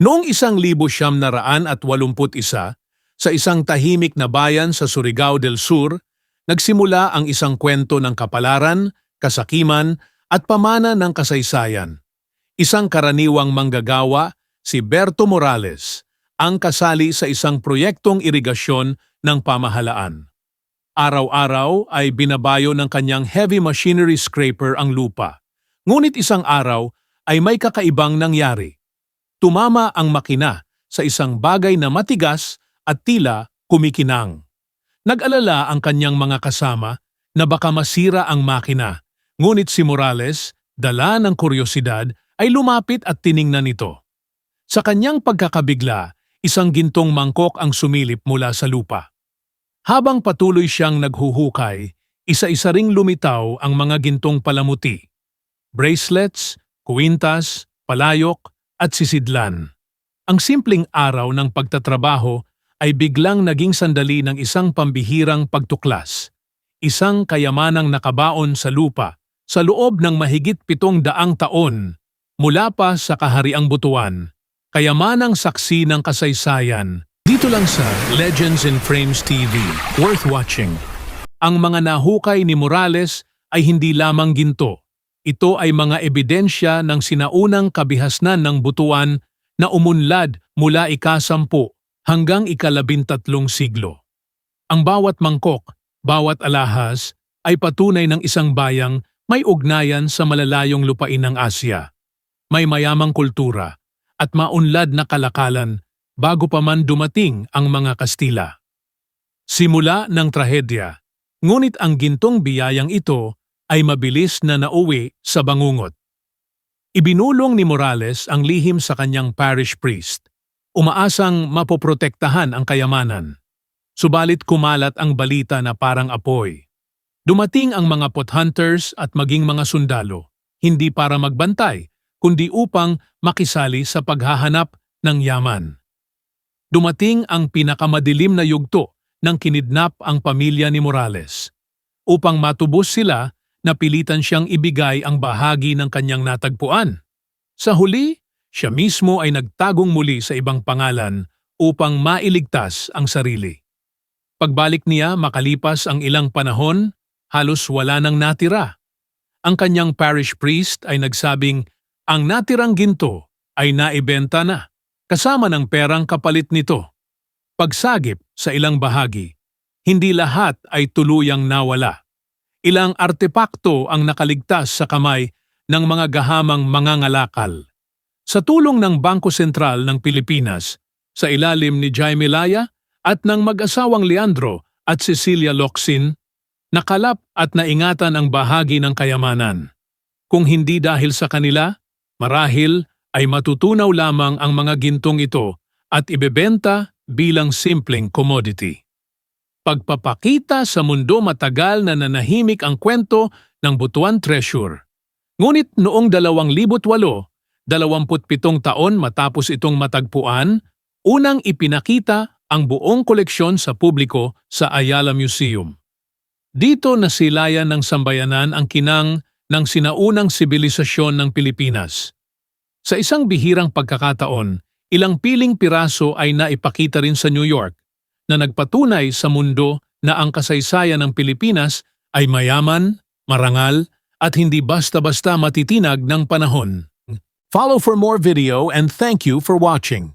Noong 1981, sa isang tahimik na bayan sa Surigao del Sur, nagsimula ang isang kwento ng kapalaran, kasakiman at pamana ng kasaysayan. Isang karaniwang manggagawa, si Berto Morales, ang kasali sa isang proyektong irigasyon ng pamahalaan. Araw-araw ay binabayo ng kanyang heavy machinery scraper ang lupa. Ngunit isang araw ay may kakaibang nangyari. Tumama ang makina sa isang bagay na matigas at tila kumikinang. Nag-alala ang kanyang mga kasama na baka masira ang makina, ngunit si Morales, dala ng kuryosidad, ay lumapit at tiningnan ito. Sa kanyang pagkakabigla, isang gintong mangkok ang sumilip mula sa lupa. Habang patuloy siyang naghuhukay, isa-isa ring lumitaw ang mga gintong palamuti. Bracelets, kuwintas, palayok, at sisidlan. Ang simpleng araw ng pagtatrabaho ay biglang naging sandali ng isang pambihirang pagtuklas. Isang kayamanang nakabaon sa lupa sa loob ng mahigit 700 taon mula pa sa kahariang Butuan. Kayamanang saksi ng kasaysayan. Dito lang sa Legends in Frames TV. Worth watching. Ang mga nahukay ni Morales ay hindi lamang ginto. Ito ay mga ebidensya ng sinaunang kabihasnan ng Butuan na umunlad mula ika-10 hanggang ika-13 siglo. Ang bawat mangkok, bawat alahas, ay patunay ng isang bayang may ugnayan sa malalayong lupain ng Asya. May mayamang kultura at maunlad na kalakalan bago pa man dumating ang mga Kastila. Simula ng trahedya, ngunit ang gintong biyayang ito ay mabilis na nauwi sa bangungot. Ibinulong ni Morales ang lihim sa kanyang parish priest, umaasang mapoprotektahan ang kayamanan. Subalit kumalat ang balita na parang apoy. Dumating ang mga pot hunters at maging mga sundalo, hindi para magbantay, kundi upang makisali sa paghahanap ng yaman. Dumating ang pinakamadilim na yugto nang kinidnap ang pamilya ni Morales. Upang matubos sila, napilitan siyang ibigay ang bahagi ng kanyang natagpuan. Sa huli, siya mismo ay nagtagong muli sa ibang pangalan upang mailigtas ang sarili. Pagbalik niya makalipas ang ilang panahon, halos wala nang natira. Ang kanyang parish priest ay nagsabing ang natirang ginto ay naibenta na, kasama ng perang kapalit nito. Pagsagip sa ilang bahagi, hindi lahat ay tuluyang nawala. Ilang artepakto ang nakaligtas sa kamay ng mga gahamang mangangalakal. Sa tulong ng Bangko Sentral ng Pilipinas, sa ilalim ni Jaime Laya at ng mag-asawang Leandro at Cecilia Locsin, nakalap at naingatan ang bahagi ng kayamanan. Kung hindi dahil sa kanila, marahil ay matutunaw lamang ang mga gintong ito at ibebenta bilang simpleng commodity. Pagpapakita sa mundo matagal na nanahimik ang kwento ng Butuan Treasure. Ngunit noong 2008, 27 taon matapos itong matagpuan, unang ipinakita ang buong koleksyon sa publiko sa Ayala Museum. Dito nasilayan ng sambayanan ang kinang ng sinaunang sibilisasyon ng Pilipinas. Sa isang bihirang pagkakataon, ilang piling piraso ay naipakita rin sa New York, na nagpatunay sa mundo na ang kasaysayan ng Pilipinas ay mayaman, marangal, at hindi basta-basta matitinag ng panahon. Follow for more video and thank you for watching.